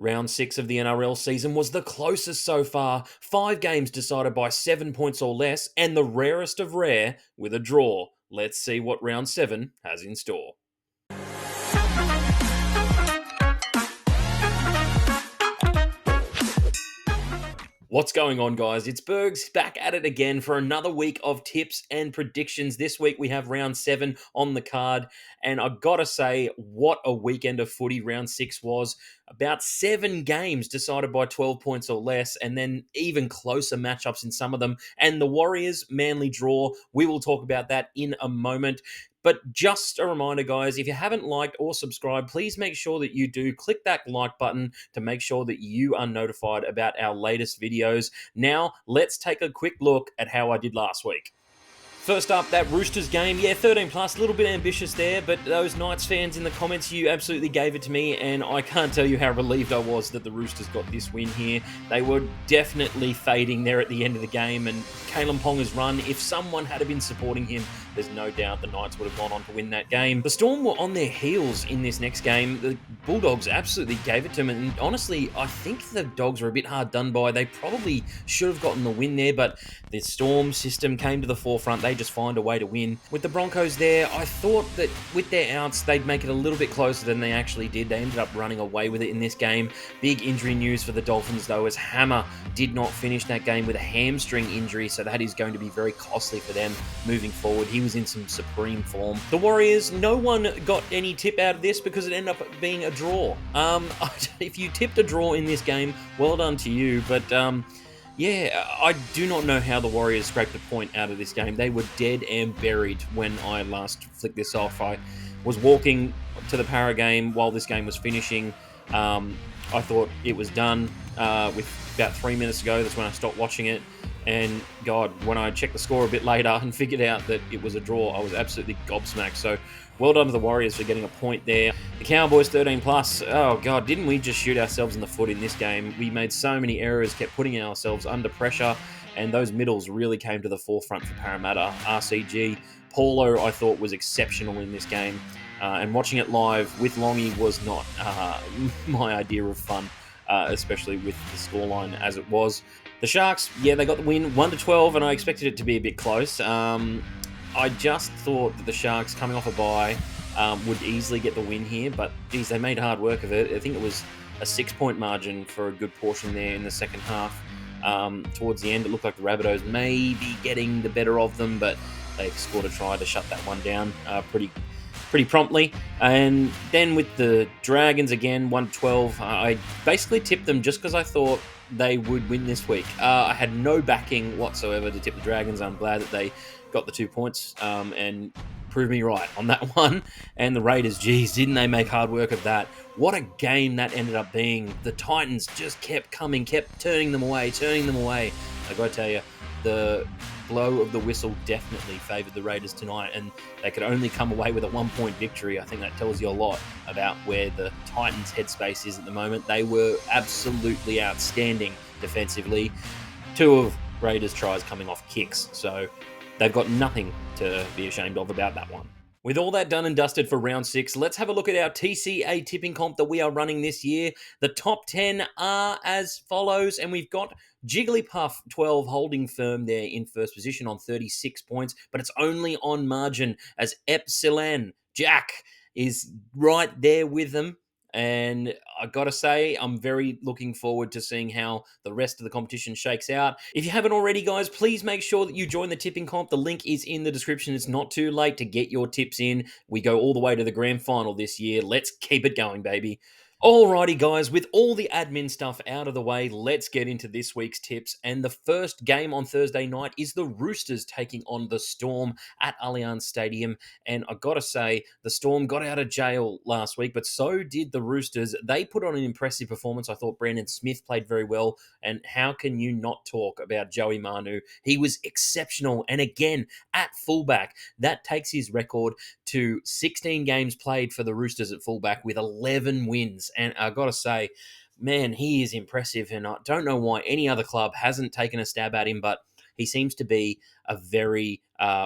Round 6 of the NRL season was the closest so far, 5 games decided by 7 points or less, and the rarest of rare with a draw. Let's see what round 7 has in store. What's going on, guys? It's Burgz back at it again for another week of tips and predictions. This week we have round 7 on the card, and I've got to say, what a weekend of footy round 6 was. About 7 games decided by 12 points or less, and then even closer matchups in some of them. And the Warriors Manly draw, we will talk about that in a moment. But just a reminder, guys, if you haven't liked or subscribed, please make sure that you do click that like button to make sure that you are notified about our latest videos. Now, let's take a quick look at how I did last week. First up, that Roosters game. Yeah, 13 plus, a little bit ambitious there, but those Knights fans in the comments, you absolutely gave it to me, and I can't tell you how relieved I was that the Roosters got this win here. They were definitely fading there at the end of the game, and Kalen Ponga's run, if someone had been supporting him, there's no doubt the Knights would have gone on to win that game. The Storm were on their heels in this next game. The Bulldogs absolutely gave it to them, and honestly, I think the Dogs were a bit hard done by. They probably should have gotten the win there, but the Storm system came to the forefront. They just find a way to win. With the Broncos there, I thought that with their outs, they'd make it a little bit closer than they actually did. They ended up running away with it in this game. Big injury news for the Dolphins, though, as Hammer did not finish that game with a hamstring injury, so that is going to be very costly for them moving forward. He was in some supreme form. The Warriors, no one got any tip out of this because it ended up being a draw. If you tipped a draw in this game, well done to you, but yeah, I do not know how the Warriors scraped a point out of this game. They were dead and buried when I last flicked this off. I was walking to the Para game while this game was finishing. I thought it was done with about 3 minutes ago. That's when I stopped watching it. And God, when I checked the score a bit later and figured out that it was a draw, I was absolutely gobsmacked. So well done to the Warriors for getting a point there. The Cowboys 13 plus. Oh God, didn't we just shoot ourselves in the foot in this game? We made so many errors, kept putting ourselves under pressure, and those middles really came to the forefront for Parramatta. RCG, Paulo, I thought was exceptional in this game. And watching it live with Longy was not my idea of fun, especially with the scoreline as it was. The Sharks, yeah, they got the win 1-12, and I expected it to be a bit close. I just thought that the Sharks, coming off a bye, would easily get the win here, but geez, they made hard work of it. I think it was a 6-point margin for a good portion there in the second half. Towards the end, it looked like the Rabbitohs may be getting the better of them, but they scored a try to shut that one down pretty promptly. And then with the Dragons again, 1-12, I basically tipped them just because I thought they would win this week. I had no backing whatsoever to tip the Dragons. I'm glad that they got the 2 points and proved me right on that one. And the Raiders, geez, didn't they make hard work of that? What a game that ended up being. The Titans just kept coming, kept turning them away. I got to tell you, the blow of the whistle definitely favoured the Raiders tonight, and they could only come away with a 1-point victory. I think that tells you a lot about where the Titans' headspace is at the moment. They were absolutely outstanding defensively. 2 of Raiders' tries coming off kicks, so they've got nothing to be ashamed of about that one. With all that done and dusted for round 6, let's have a look at our TCA tipping comp that we are running this year. The top 10 are as follows, and we've got Jigglypuff 12 holding firm there in first position on 36 points, but it's only on margin as Epsilon Jack is right there with them. And I gotta say, I'm very looking forward to seeing how the rest of the competition shakes out. If you haven't already, guys, please make sure that you join the tipping comp. The link is in the description. It's not too late to get your tips in. We go all the way to the grand final this year. Let's keep it going, baby. Alrighty, guys, with all the admin stuff out of the way, let's get into this week's tips. And the first game on Thursday night is the Roosters taking on the Storm at Allianz Stadium. And I gotta say, the Storm got out of jail last week, but so did the Roosters. They put on an impressive performance. I thought Brandon Smith played very well. And how can you not talk about Joey Manu? He was exceptional. And again, at fullback, that takes his record to 16 games played for the Roosters at fullback with 11 wins. And I got to say, man, he is impressive. And I don't know why any other club hasn't taken a stab at him, but he seems to be a very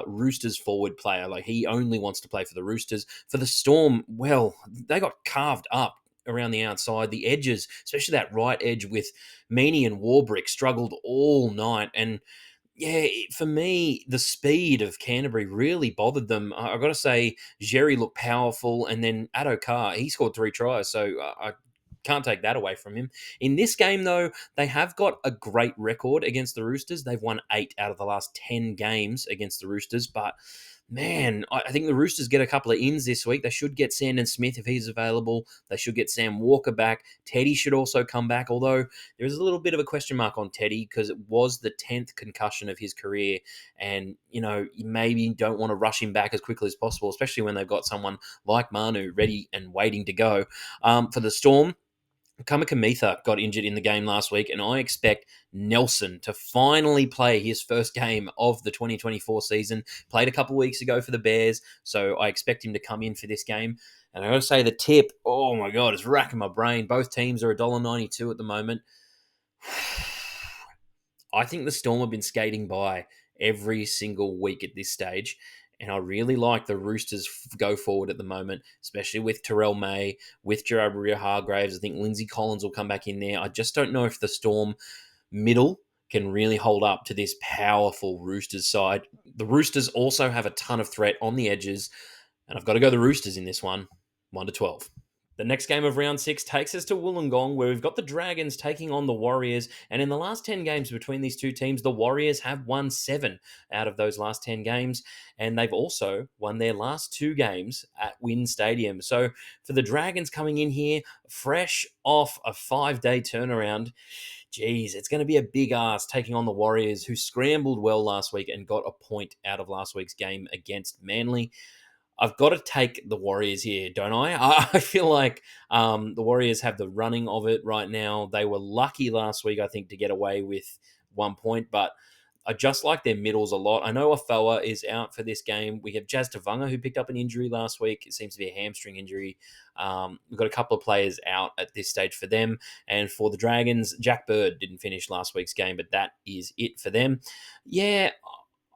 Roosters forward player. Like, he only wants to play for the Roosters. For the Storm, well, they got carved up around the outside. The edges, especially that right edge with Meaney and Warbrick, struggled all night. And yeah, for me, the speed of Canterbury really bothered them. I've got to say, Jerry looked powerful, and then Addo Carr, he scored 3 tries, so I can't take that away from him. In this game, though, they have got a great record against the Roosters. They've won 8 out of the last 10 games against the Roosters, but man, I think the Roosters get a couple of ins this week. They should get Sandon Smith if he's available. They should get Sam Walker back. Teddy should also come back, although there is a little bit of a question mark on Teddy because it was the 10th concussion of his career. And, you maybe don't want to rush him back as quickly as possible, especially when they've got someone like Manu ready and waiting to go. For the Storm, Kamikamitha got injured in the game last week, and I expect Nelson to finally play his first game of the 2024 season. Played a couple weeks ago for the Bears, so I expect him to come in for this game. And I got to say, the tip, oh my God, it's racking my brain. Both teams are $1.92 at the moment. I think the Storm have been skating by every single week at this stage. And I really like the Roosters go forward at the moment, especially with Terrell May, with Gerard Hargraves. I think Lindsay Collins will come back in there. I just don't know if the Storm middle can really hold up to this powerful Roosters side. The Roosters also have a ton of threat on the edges, and I've got to go the Roosters in this one, 1-12. The next game of round 6 takes us to Wollongong, where we've got the Dragons taking on the Warriors. And in the last 10 games between these two teams, the Warriors have won 7 out of those last 10 games. And they've also won their last 2 games at Wynn Stadium. So for the Dragons coming in here, fresh off a 5-day turnaround, geez, it's going to be a big ask taking on the Warriors, who scrambled well last week and got a point out of last week's game against Manly. I've got to take the Warriors here, don't I? I feel like the Warriors have the running of it right now. They were lucky last week, I think, to get away with 1 point, but I just like their middles a lot. I know Afoa is out for this game. We have Jazz Tavanga, who picked up an injury last week. It seems to be a hamstring injury. We've got a couple of players out at this stage for them. And for the Dragons, Jack Bird didn't finish last week's game, but that is it for them. Yeah,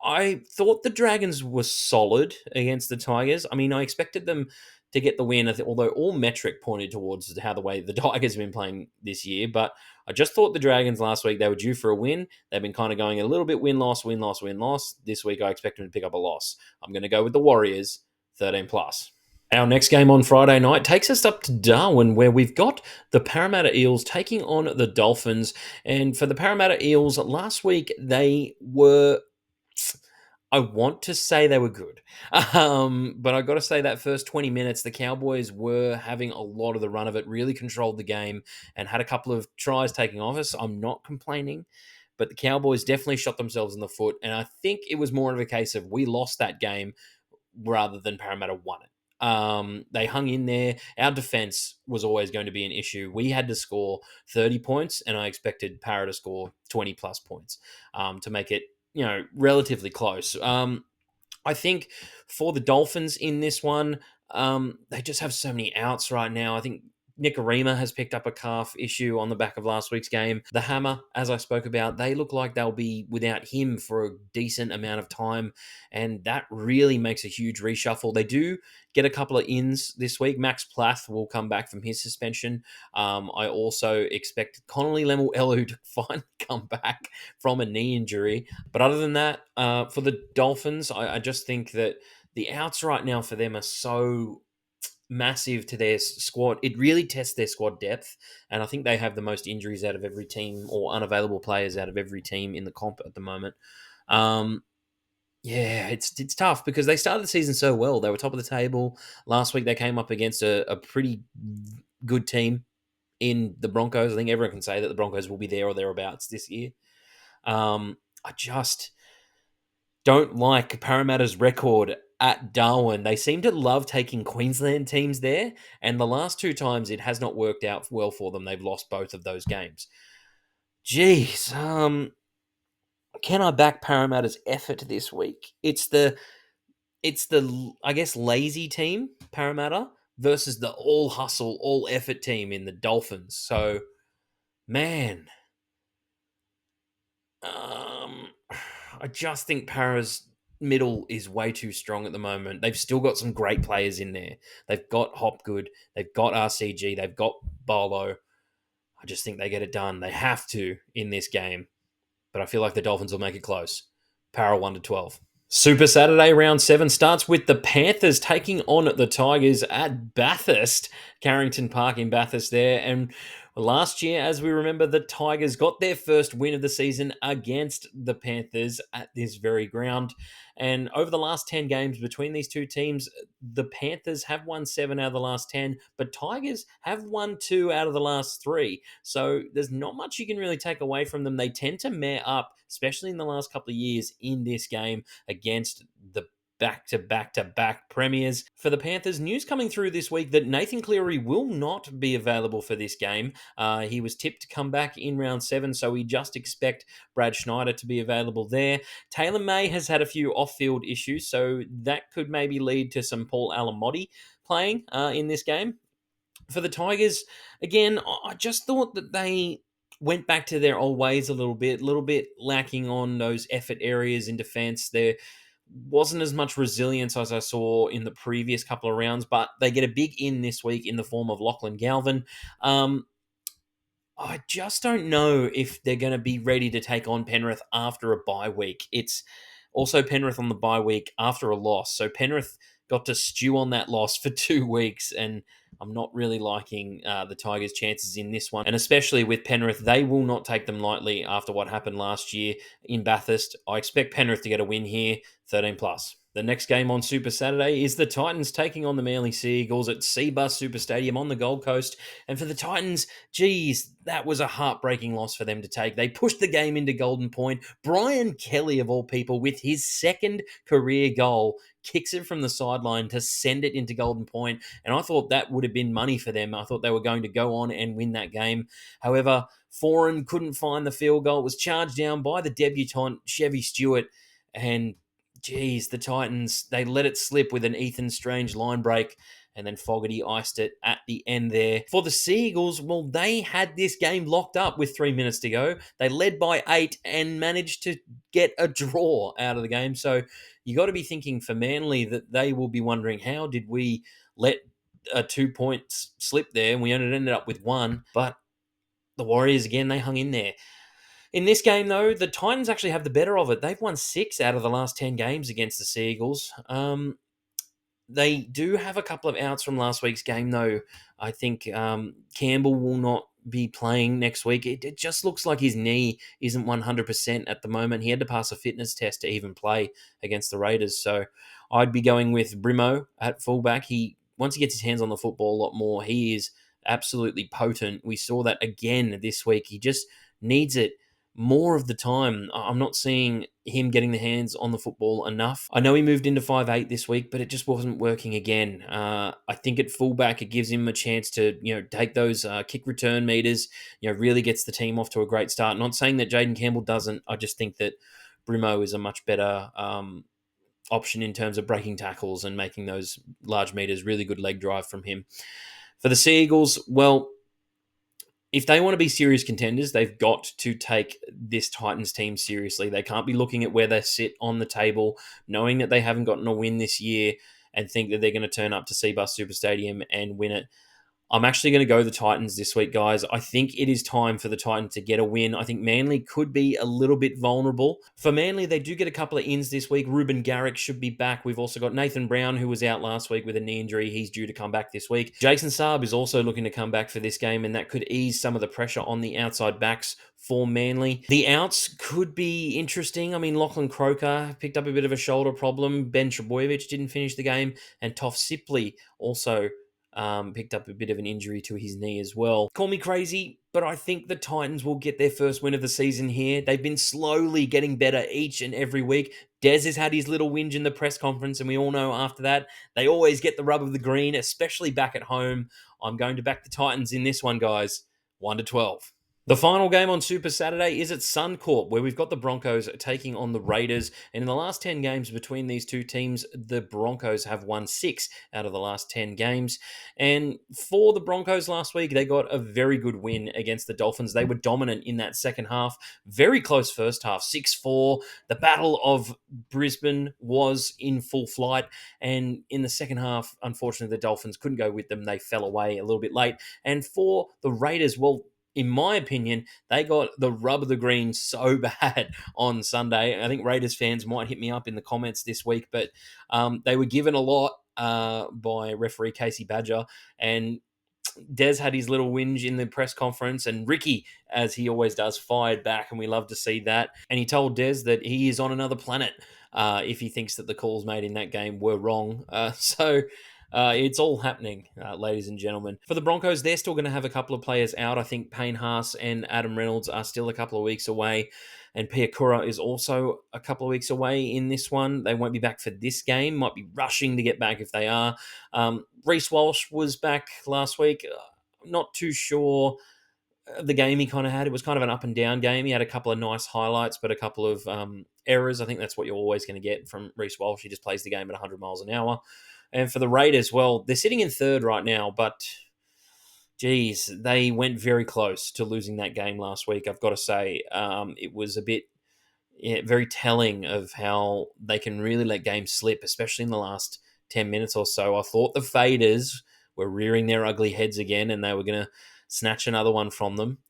I thought the Dragons were solid against the Tigers. I mean, I expected them to get the win, although all metric pointed towards how the way the Tigers have been playing this year. But I just thought the Dragons last week, they were due for a win. They've been kind of going a little bit win-loss, win-loss, win-loss. This week, I expect them to pick up a loss. I'm going to go with the Warriors, 13+. Our next game on Friday night takes us up to Darwin, where we've got the Parramatta Eels taking on the Dolphins. And for the Parramatta Eels, last week, they were... I want to say they were good. But I got to say that first 20 minutes, the Cowboys were having a lot of the run of it, really controlled the game and had a couple of tries taking off us. I'm not complaining, but the Cowboys definitely shot themselves in the foot. And I think it was more of a case of we lost that game rather than Parramatta won it. They hung in there. Our defense was always going to be an issue. We had to score 30 points, and I expected Parra to score 20 plus points to make it relatively close. I think for the Dolphins in this one, they just have so many outs right now. I think Nicarima has picked up a calf issue on the back of last week's game. The Hammer, as I spoke about, they look like they'll be without him for a decent amount of time, and that really makes a huge reshuffle. They do get a couple of ins this week. Max Plath will come back from his suspension. I also expect Connolly Lemuelu to finally come back from a knee injury. But other than that, for the Dolphins, I just think that the outs right now for them are so massive to their squad. It really tests their squad depth, and I think they have the most injuries out of every team, or unavailable players out of every team in the comp at the moment. Yeah, it's tough because they started the season so well. They were top of the table. Last week they came up against a pretty good team in the Broncos. I think everyone can say that the Broncos will be there or thereabouts this year. I just don't like Parramatta's record at Darwin. They seem to love taking Queensland teams there, and the last 2 times it has not worked out well for them. They've lost both of those games. Jeez, can I back Parramatta's effort this week? It's the I guess lazy team, Parramatta, versus the all hustle, all effort team in the Dolphins. So, man, I just think Para's middle is way too strong at the moment. They've still got some great players in there. They've got Hopgood, they've got RCG, they've got Bolo. I just think they get it done. They have to in this game, but I feel like the Dolphins will make it close. Para 1-12. Super Saturday round 7 starts with the Panthers taking on the Tigers at Bathurst, Carrington Park in Bathurst there. And last year, as we remember, the Tigers got their first win of the season against the Panthers at this very ground. And over the last 10 games between these two teams, the Panthers have won 7 out of the last 10, but Tigers have won 2 out of the last 3. So there's not much you can really take away from them. They tend to mare up, especially in the last couple of years in this game against the back-to-back premiers. For the Panthers, news coming through this week that Nathan Cleary will not be available for this game. He was tipped to come back in round 7, so we just expect Brad Schneider to be available there. Taylor May has had a few off-field issues, so that could maybe lead to some Paul Alamotti playing in this game. For the Tigers, again, I just thought that they went back to their old ways a little bit lacking on those effort areas in defense. There wasn't as much resilience as I saw in the previous couple of rounds, but they get a big in this week in the form of Lachlan Galvin. I just don't know if they're going to be ready to take on Penrith after a bye week. It's also Penrith on the bye week after a loss. So Penrith got to stew on that loss for 2 weeks, and I'm not really liking the Tigers' chances in this one. And especially with Penrith, they will not take them lightly after what happened last year in Bathurst. I expect Penrith to get a win here, 13 plus. The next game on Super Saturday is the Titans taking on the Manly Sea Eagles at Seabus Super Stadium on the Gold Coast. And for the Titans, geez, that was a heartbreaking loss for them to take. They pushed the game into Golden Point. Brian Kelly, of all people, with his second career goal, kicks it from the sideline to send it into Golden Point. And I thought that would have been money for them. I thought they were going to go on and win that game. However, Foran couldn't find the field goal. It was charged down by the debutant, Chevy Stewart. And geez, the Titans, they let it slip with an Ethan Strange line break, and then Fogarty iced it at the end there. For the Sea Eagles, well, they had this game locked up with 3 minutes to go. They led by 8 and managed to get a draw out of the game. So you got to be thinking for Manly that they will be wondering, how did we let 2 points slip there and we only ended up with 1? But the Warriors, again, they hung in there. In this game, though, the Titans actually have the better of it. They've won 6 out of the last 10 games against the Sea Eagles. They do have a couple of outs from last week's game, though. I think Campbell will not be playing next week. It just looks like his knee isn't 100% at the moment. He had to pass a fitness test to even play against the Raiders. So I'd be going with Brimo at fullback. Once he gets his hands on the football a lot more, he is absolutely potent. We saw that again this week. He just needs it more of the time. I'm not seeing him getting the hands on the football enough. I know he moved into 5'8" this week, but it just wasn't working again. I think at fullback, it gives him a chance to, take those kick return meters, really gets the team off to a great start. Not saying that Jaden Campbell doesn't. I just think that Brimo is a much better option in terms of breaking tackles and making those large meters. Really good leg drive from him. For the Sea Eagles, well, if they want to be serious contenders, they've got to take this Titans team seriously. They can't be looking at where they sit on the table, knowing that they haven't gotten a win this year, and think that they're going to turn up to Seabus Super Stadium and win it. I'm actually going to go the Titans this week, guys. I think it is time for the Titans to get a win. I think Manly could be a little bit vulnerable. For Manly, they do get a couple of ins this week. Ruben Garrick should be back. We've also got Nathan Brown, who was out last week with a knee injury. He's due to come back this week. Jason Saab is also looking to come back for this game, and that could ease some of the pressure on the outside backs for Manly. The outs could be interesting. I mean, Lachlan Croker picked up a bit of a shoulder problem. Ben Trebojevic didn't finish the game, and Toff Sipley also picked up a bit of an injury to his knee as well. Call me crazy, but I think the Titans will get their first win of the season here. They've been slowly getting better each and every week. Des has had his little whinge in the press conference, and we all know after that, they always get the rub of the green, especially back at home. I'm going to back the Titans in this one, guys. 1-12. The final game on Super Saturday is at Suncorp, where we've got the Broncos taking on the Raiders. And in the last 10 games between these two teams, the Broncos have won 6 out of the last 10 games. And for the Broncos last week, they got a very good win against the Dolphins. They were dominant in that second half. Very close first half, 6-4. The Battle of Brisbane was in full flight. And in the second half, unfortunately, the Dolphins couldn't go with them. They fell away a little bit late. And for the Raiders, well, in my opinion, they got the rub of the green so bad on Sunday. I think Raiders fans might hit me up in the comments this week, but they were given a lot by referee Casey Badger, and Des had his little whinge in the press conference, and Ricky, as he always does, fired back, and we love to see that. And he told Des that he is on another planet if he thinks that the calls made in that game were wrong. It's all happening, ladies and gentlemen. For the Broncos, they're still going to have a couple of players out. I think Payne Haas and Adam Reynolds are still a couple of weeks away, and Piakura is also a couple of weeks away in this one. They won't be back for this game. Might be rushing to get back if they are. Reece Walsh was back last week. Not too sure the game he kind of had. It was kind of an up and down game. He had a couple of nice highlights, but a couple of errors. I think that's what you're always going to get from Reece Walsh. He just plays the game at 100 miles an hour. And for the Raiders, well, they're sitting in third right now, but geez, they went very close to losing that game last week. I've got to say, it was a bit very telling of how they can really let games slip, especially in the last 10 minutes or so. I thought the Faders were rearing their ugly heads again, and they were going to snatch another one from them.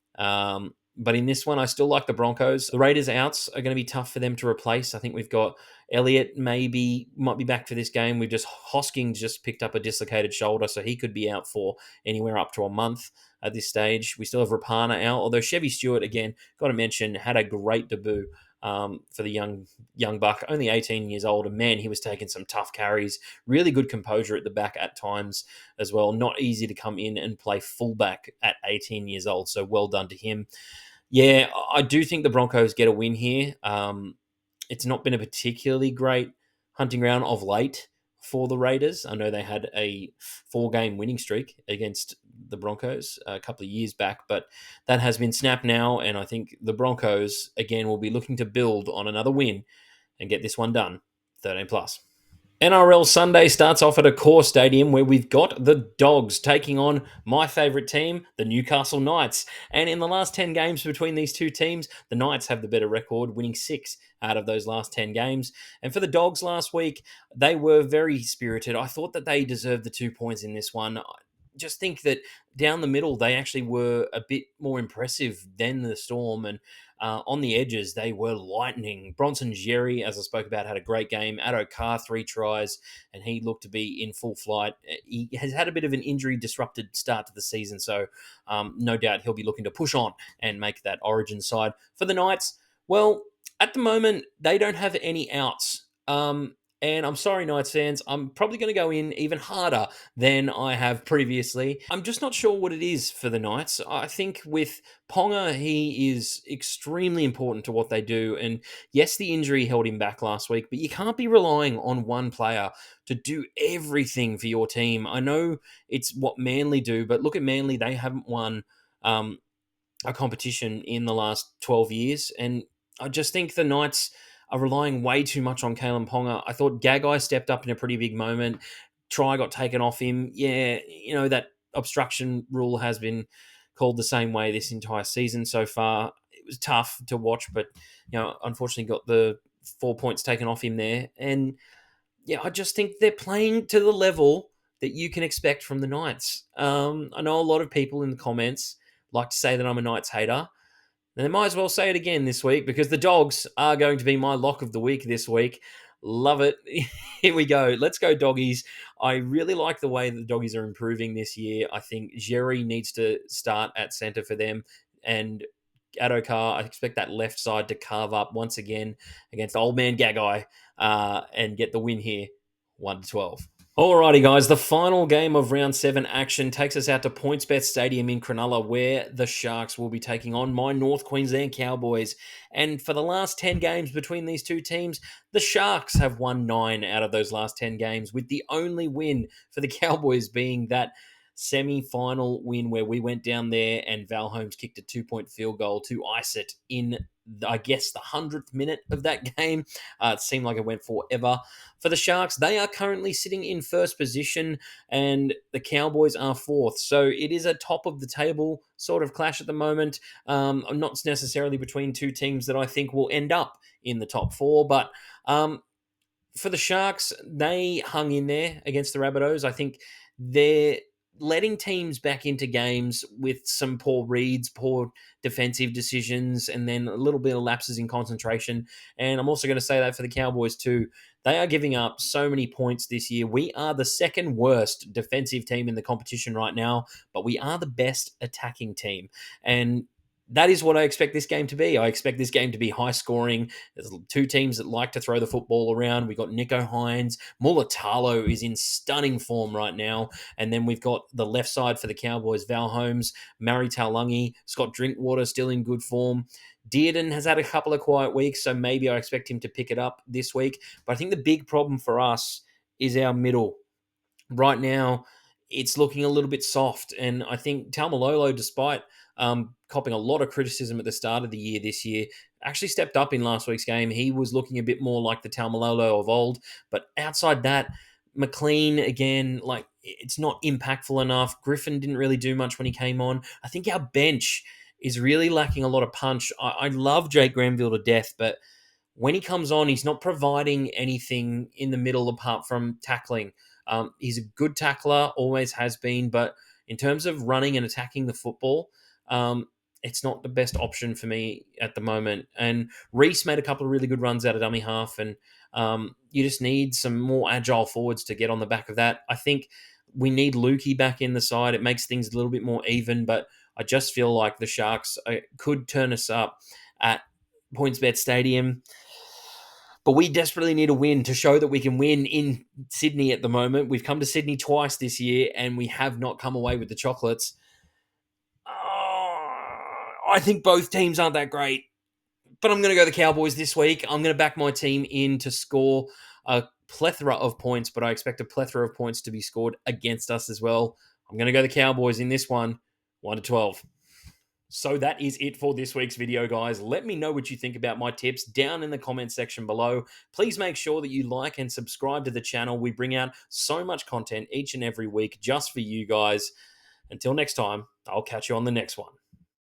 But in this one, I still like the Broncos. The Raiders' outs are going to be tough for them to replace. I think we've got Elliott might be back for this game. Hoskins just picked up a dislocated shoulder, so he could be out for anywhere up to a month at this stage. We still have Rapana out, although Chevy Stewart, again, got to mention, had a great debut for the young buck, only 18 years old. And man, he was taking some tough carries, really good composure at the back at times as well. Not easy to come in and play fullback at 18 years old, so well done to him. Yeah, I do think the Broncos get a win here. It's not been a particularly great hunting ground of late for the Raiders. I know they had a 4-game winning streak against the Broncos a couple of years back, but that has been snapped now, and I think the Broncos, again, will be looking to build on another win and get this one done, 13 plus. NRL Sunday starts off at a core stadium where we've got the Dogs taking on my favourite team, the Newcastle Knights. And in the last 10 games between these two teams, the Knights have the better record, winning 6 out of those last 10 games. And for the Dogs last week, they were very spirited. I thought that they deserved the 2 points in this one. I just think that down the middle, they actually were a bit more impressive than the Storm, and on the edges, they were lightning. Bronson Xerri, as I spoke about, had a great game. Addo Carr, 3 tries, and he looked to be in full flight. He has had a bit of an injury-disrupted start to the season, so no doubt he'll be looking to push on and make that Origin side. For the Knights, well, at the moment, they don't have any outs. And I'm sorry, Knights fans, I'm probably going to go in even harder than I have previously. I'm just not sure what it is for the Knights. I think with Ponga, he is extremely important to what they do. And yes, the injury held him back last week, but you can't be relying on one player to do everything for your team. I know it's what Manly do, but look at Manly. They haven't won a competition in the last 12 years. And I just think the Knights are relying way too much on Kalen Ponga. I thought Gagai stepped up in a pretty big moment. Try got taken off him. Yeah, that obstruction rule has been called the same way this entire season so far. It was tough to watch, but, unfortunately got the 4 points taken off him there. And, yeah, I just think they're playing to the level that you can expect from the Knights. I know a lot of people in the comments like to say that I'm a Knights hater. And they might as well say it again this week, because the Dogs are going to be my lock of the week this week. Love it. Here we go. Let's go, Doggies. I really like the way the Doggies are improving this year. I think Xerri needs to start at centre for them. And Adokar, I expect that left side to carve up once again against old man Gagai and get the win here, 1-12. Alrighty, guys, the final game of round 7 action takes us out to PointsBet Stadium in Cronulla, where the Sharks will be taking on my North Queensland Cowboys. And for the last 10 games between these two teams, the Sharks have won 9 out of those last 10 games, with the only win for the Cowboys being that semi-final win where we went down there and Val Holmes kicked a 2-point field goal to ice it in, I guess, the 100th minute of that game. It seemed like it went forever. For the Sharks, they are currently sitting in first position and the Cowboys are fourth. So it is a top of the table sort of clash at the moment. Not necessarily between two teams that I think will end up in the top four, but for the Sharks, they hung in there against the Rabbitohs. I think they're letting teams back into games with some poor reads, poor defensive decisions, and then a little bit of lapses in concentration. And I'm also going to say that for the Cowboys too. They are giving up so many points this year. We are the second worst defensive team in the competition right now, but we are the best attacking team. And that is what I expect this game to be. I expect this game to be high scoring. There's two teams that like to throw the football around. We've got Nico Hines. Mulatalo is in stunning form right now. And then we've got the left side for the Cowboys, Val Holmes, Murray Taulagi, Scott Drinkwater still in good form. Dearden has had a couple of quiet weeks, so maybe I expect him to pick it up this week. But I think the big problem for us is our middle. Right now, it's looking a little bit soft. And I think Taumalolo, despite copping a lot of criticism at the start of the year this year, actually stepped up in last week's game. He was looking a bit more like the Taumalolo of old. But outside that, McLean, again, like it's not impactful enough. Griffin didn't really do much when he came on. I think our bench is really lacking a lot of punch. I love Jake Granville to death, but when he comes on, he's not providing anything in the middle apart from tackling. He's a good tackler, always has been, but in terms of running and attacking the football, it's not the best option for me at the moment. And Reese made a couple of really good runs out of dummy half, and you just need some more agile forwards to get on the back of that. I think we need Lukey back in the side. It makes things a little bit more even, but I just feel like the Sharks could turn us up at PointsBet Stadium. But we desperately need a win to show that we can win in Sydney at the moment. We've come to Sydney twice this year, and we have not come away with the chocolates. I think both teams aren't that great, but I'm going to go the Cowboys this week. I'm going to back my team in to score a plethora of points, but I expect a plethora of points to be scored against us as well. I'm going to go the Cowboys in this one, 1-12. So that is it for this week's video, guys. Let me know what you think about my tips down in the comment section below. Please make sure that you like and subscribe to the channel. We bring out so much content each and every week just for you guys. Until next time, I'll catch you on the next one.